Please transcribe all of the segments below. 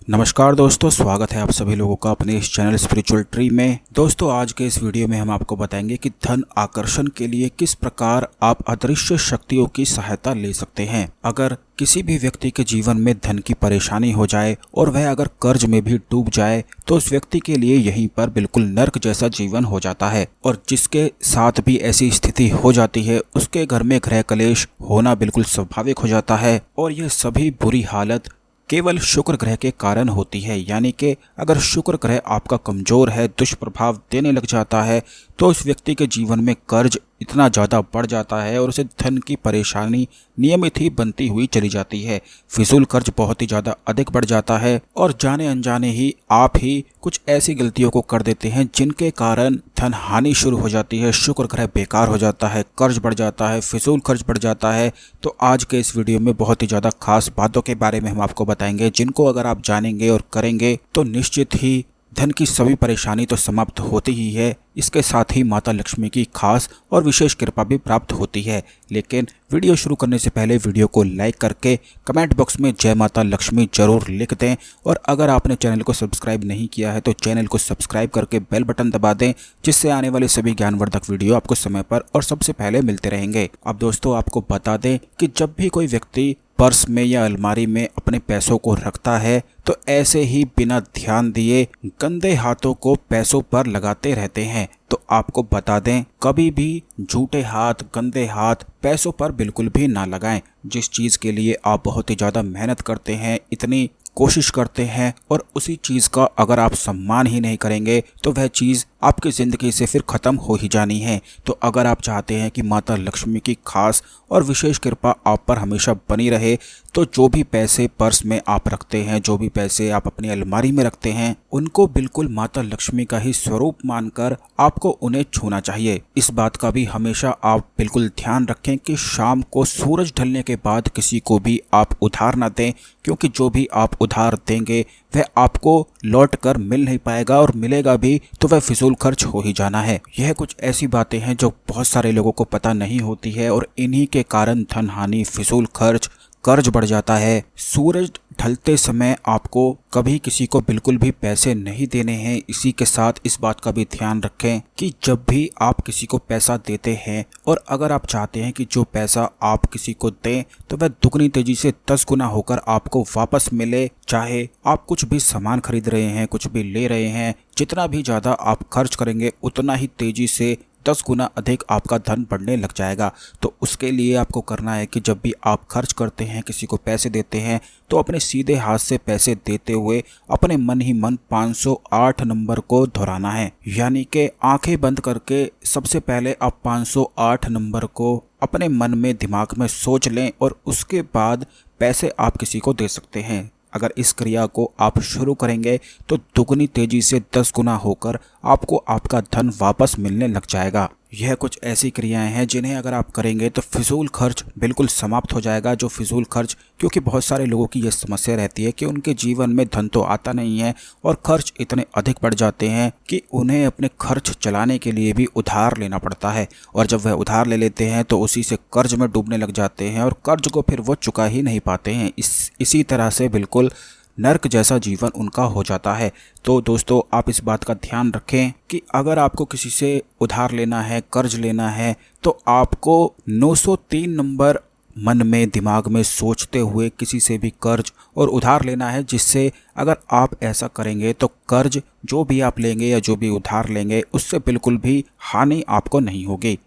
नमस्कार दोस्तों, स्वागत है आप सभी लोगों का अपने इस चैनल स्पिरिचुअल ट्री में। दोस्तों, आज के इस वीडियो में हम आपको बताएंगे कि धन आकर्षण के लिए किस प्रकार आप अदृश्य शक्तियों की सहायता ले सकते हैं। अगर किसी भी व्यक्ति के जीवन में धन की परेशानी हो जाए और वह अगर कर्ज में भी डूब जाए तो उस व्यक्ति के लिए यहीं पर बिल्कुल नर्क जैसा जीवन हो जाता है। और जिसके साथ भी ऐसी स्थिति हो जाती है उसके घर में गृह कलेश होना बिल्कुल स्वाभाविक हो जाता है। और यह सभी बुरी हालत केवल शुक्र ग्रह के कारण होती है। यानी कि अगर शुक्र ग्रह आपका कमजोर है, दुष्प्रभाव देने लग जाता है, तो उस व्यक्ति के जीवन में कर्ज इतना ज़्यादा बढ़ जाता है और उसे धन की परेशानी नियमित ही बनती हुई चली जाती है। फिजूल खर्च बहुत ही ज़्यादा अधिक बढ़ जाता है और जाने अनजाने ही आप ही कुछ ऐसी गलतियों को कर देते हैं जिनके कारण धन हानि शुरू हो जाती है, शुक्र ग्रह बेकार हो जाता है, कर्ज बढ़ जाता है, फिजूल खर्च बढ़ जाता है। तो आज के इस वीडियो में बहुत ही ज़्यादा खास बातों के बारे में हम आपको बताएंगे, जिनको अगर आप जानेंगे और करेंगे तो निश्चित ही धन की सभी परेशानी तो समाप्त होती ही है, इसके साथ ही माता लक्ष्मी की खास और विशेष कृपा भी प्राप्त होती है। लेकिन वीडियो शुरू करने से पहले वीडियो को लाइक करके कमेंट बॉक्स में जय माता लक्ष्मी जरूर लिख दें। और अगर आपने चैनल को सब्सक्राइब नहीं किया है तो चैनल को सब्सक्राइब करके बेल बटन दबा दें, जिससे आने वाले सभी ज्ञानवर्धक वीडियो आपको समय पर और सबसे पहले मिलते रहेंगे। अब दोस्तों, आपको बता दें कि जब भी कोई व्यक्ति पर्स में या अलमारी में अपने पैसों को रखता है तो ऐसे ही बिना ध्यान दिए गंदे हाथों को पैसों पर लगाते रहते हैं। तो आपको बता दें, कभी भी झूठे हाथ, गंदे हाथ पैसों पर बिल्कुल भी ना लगाएं। जिस चीज़ के लिए आप बहुत ही ज़्यादा मेहनत करते हैं, इतनी कोशिश करते हैं, और उसी चीज़ का अगर आप सम्मान ही नहीं करेंगे तो वह चीज़ आपकी ज़िंदगी से फिर ख़त्म हो ही जानी है। तो अगर आप चाहते हैं कि माता लक्ष्मी की खास और विशेष कृपा आप पर हमेशा बनी रहे, तो जो भी पैसे पर्स में आप रखते हैं, जो भी पैसे आप अपनी अलमारी में रखते हैं, उनको बिल्कुल माता लक्ष्मी का ही स्वरूप मानकर आपको उन्हें छूना चाहिए। इस बात का भी हमेशा आप बिल्कुल ध्यान रखें कि शाम को सूरज ढलने के बाद किसी को भी आप उधार ना दें, क्योंकि जो भी आप उधार देंगे वह आपको लौट कर मिल नहीं पाएगा, और मिलेगा भी तो वह फिजूल खर्च हो ही जाना है। यह कुछ ऐसी बातें हैं जो बहुत सारे लोगों को पता नहीं होती है, और इन्हीं के कारण धन हानि, फिजूल खर्च, कर्ज बढ़ जाता है। सूरज ढलते समय आपको कभी किसी को बिल्कुल भी पैसे नहीं देने हैं। इसी के साथ इस बात का भी ध्यान रखें कि जब भी आप किसी को पैसा देते हैं, और अगर आप चाहते हैं कि जो पैसा आप किसी को दें तो वह दुगनी तेजी से 10 गुना होकर आपको वापस मिले, चाहे आप कुछ भी सामान खरीद रहे हैं, कुछ भी ले रहे हैं, जितना भी ज़्यादा आप खर्च करेंगे उतना ही तेजी से 10 गुना अधिक आपका धन बढ़ने लग जाएगा। तो उसके लिए आपको करना है कि जब भी आप खर्च करते हैं, किसी को पैसे देते हैं, तो अपने सीधे हाथ से पैसे देते हुए अपने मन ही मन 508 नंबर को दोहराना है। यानी कि आंखें बंद करके सबसे पहले आप 508 नंबर को अपने मन में, दिमाग में सोच लें, और उसके बाद पैसे आप किसी को दे सकते हैं। अगर इस क्रिया को आप शुरू करेंगे तो दुगनी तेजी से 10 गुना होकर आपको आपका धन वापस मिलने लग जाएगा। यह कुछ ऐसी क्रियाएं हैं जिन्हें अगर आप करेंगे तो फिजूल खर्च बिल्कुल समाप्त हो जाएगा। जो फिजूल खर्च, क्योंकि बहुत सारे लोगों की यह समस्या रहती है कि उनके जीवन में धन तो आता नहीं है और खर्च इतने अधिक बढ़ जाते हैं कि उन्हें अपने खर्च चलाने के लिए भी उधार लेना पड़ता है, और जब वह उधार ले लेते हैं तो उसी से कर्ज में डूबने लग जाते हैं, और कर्ज को फिर वो चुका ही नहीं पाते हैं। इसी तरह से बिल्कुल नर्क जैसा जीवन उनका हो जाता है। तो दोस्तों, आप इस बात का ध्यान रखें कि अगर आपको किसी से उधार लेना है, कर्ज लेना है, तो आपको 903 नंबर मन में, दिमाग में सोचते हुए किसी से भी कर्ज और उधार लेना है, जिससे अगर आप ऐसा करेंगे तो कर्ज जो भी आप लेंगे या जो भी उधार लेंगे उससे बिल्कुल भी हानि आपको नहीं होगी।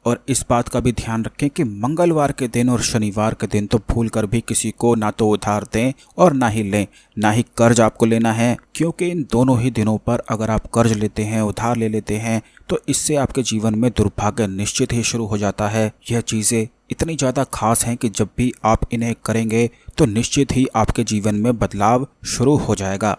और इस बात का भी ध्यान रखें कि मंगलवार के दिन और शनिवार के दिन तो भूल कर भी किसी को ना तो उधार दें और ना ही लें, ना ही कर्ज आपको लेना है, क्योंकि इन दोनों ही दिनों पर अगर आप कर्ज लेते हैं, उधार ले लेते हैं, तो इससे आपके जीवन में दुर्भाग्य निश्चित ही शुरू हो जाता है। यह चीज़ें इतनी ज़्यादा खास हैं कि जब भी आप इन्हें करेंगे तो निश्चित ही आपके जीवन में बदलाव शुरू हो जाएगा।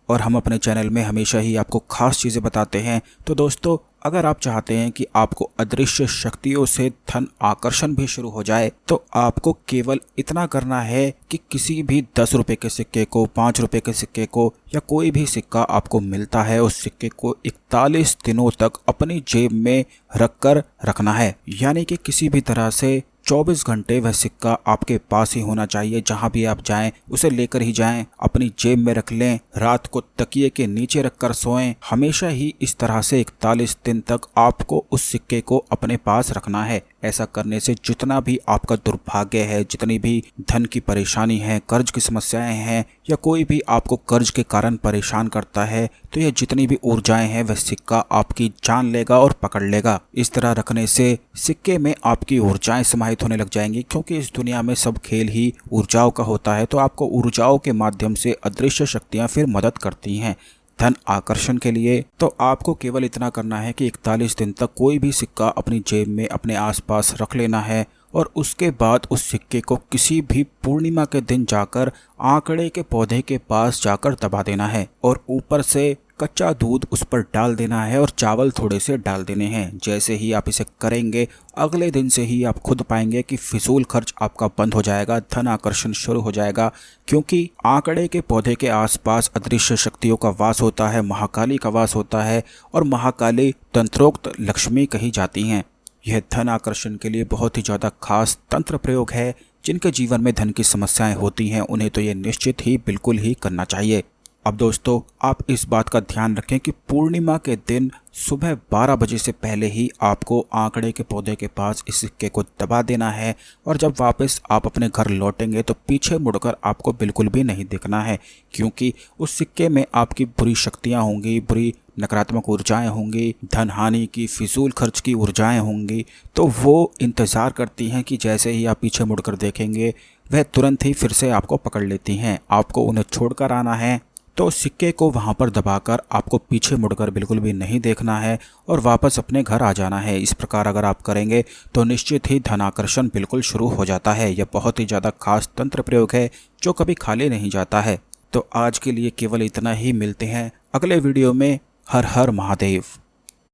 और हम अपने चैनल में हमेशा ही आपको खास चीज़ें बताते हैं। तो दोस्तों, अगर आप चाहते हैं कि आपको अदृश्य शक्तियों से धन आकर्षण भी शुरू हो जाए, तो आपको केवल इतना करना है कि किसी भी 10 रुपये के सिक्के को, 5 रुपये के सिक्के को, या कोई भी सिक्का आपको मिलता है, उस सिक्के को 41 दिनों तक अपनी जेब में रख कर रखना है। यानी कि किसी भी तरह से 24 घंटे वह सिक्का आपके पास ही होना चाहिए। जहां भी आप जाएं उसे लेकर ही जाएं, अपनी जेब में रख लें, रात को तकिए के नीचे रखकर सोएं। हमेशा ही इस तरह से 41 दिन तक आपको उस सिक्के को अपने पास रखना है। ऐसा करने से जितना भी आपका दुर्भाग्य है, जितनी भी धन की परेशानी है, कर्ज की समस्याएं हैं, या कोई भी आपको कर्ज के कारण परेशान करता है, तो यह जितनी भी ऊर्जाएं हैं वह सिक्का आपकी जान लेगा और पकड़ लेगा। इस तरह रखने से सिक्के में आपकी ऊर्जाएं समाहित होने लग जाएंगी, क्योंकि इस दुनिया में सब खेल ही ऊर्जाओं का होता है। तो आपको ऊर्जाओं के माध्यम से अदृश्य शक्तियां फिर मदद करती हैं धन आकर्षण के लिए। तो आपको केवल इतना करना है कि 41 दिन तक कोई भी सिक्का अपनी जेब में अपने आसपास रख लेना है, और उसके बाद उस सिक्के को किसी भी पूर्णिमा के दिन जाकर आंकड़े के पौधे के पास जाकर दबा देना है, और ऊपर से कच्चा दूध उस पर डाल देना है और चावल थोड़े से डाल देने हैं। जैसे ही आप इसे करेंगे, अगले दिन से ही आप खुद पाएंगे कि फिजूल खर्च आपका बंद हो जाएगा, धन आकर्षण शुरू हो जाएगा। क्योंकि आंकड़े के पौधे के आसपास अदृश्य शक्तियों का वास होता है, महाकाली का वास होता है, और महाकाली तंत्रोक्त लक्ष्मी कही जाती हैं। यह धन आकर्षण के लिए बहुत ही ज़्यादा खास तंत्र प्रयोग है। जिनके जीवन में धन की समस्याएं होती हैं उन्हें तो ये निश्चित ही बिल्कुल ही करना चाहिए। अब दोस्तों, आप इस बात का ध्यान रखें कि पूर्णिमा के दिन सुबह 12 बजे से पहले ही आपको आंकड़े के पौधे के पास इस सिक्के को दबा देना है, और जब वापस आप अपने घर लौटेंगे तो पीछे मुड़कर आपको बिल्कुल भी नहीं देखना है, क्योंकि उस सिक्के में आपकी बुरी शक्तियां होंगी, बुरी नकारात्मक ऊर्जाएं होंगी, धन हानि की, फिजूल खर्च की ऊर्जाएं होंगी। तो वो इंतज़ार करती हैं कि जैसे ही आप पीछे मुड़कर देखेंगे वह तुरंत ही फिर से आपको पकड़ लेती हैं। आपको उन्हें छोड़कर आना है। तो सिक्के को वहां पर दबाकर आपको पीछे मुड़कर बिल्कुल भी नहीं देखना है और वापस अपने घर आ जाना है। इस प्रकार अगर आप करेंगे तो निश्चित ही धनाकर्षण बिल्कुल शुरू हो जाता है। यह बहुत ही ज़्यादा खास तंत्र प्रयोग है जो कभी खाली नहीं जाता है। तो आज के लिए केवल इतना ही। मिलते हैं अगले वीडियो में। हर हर महादेव।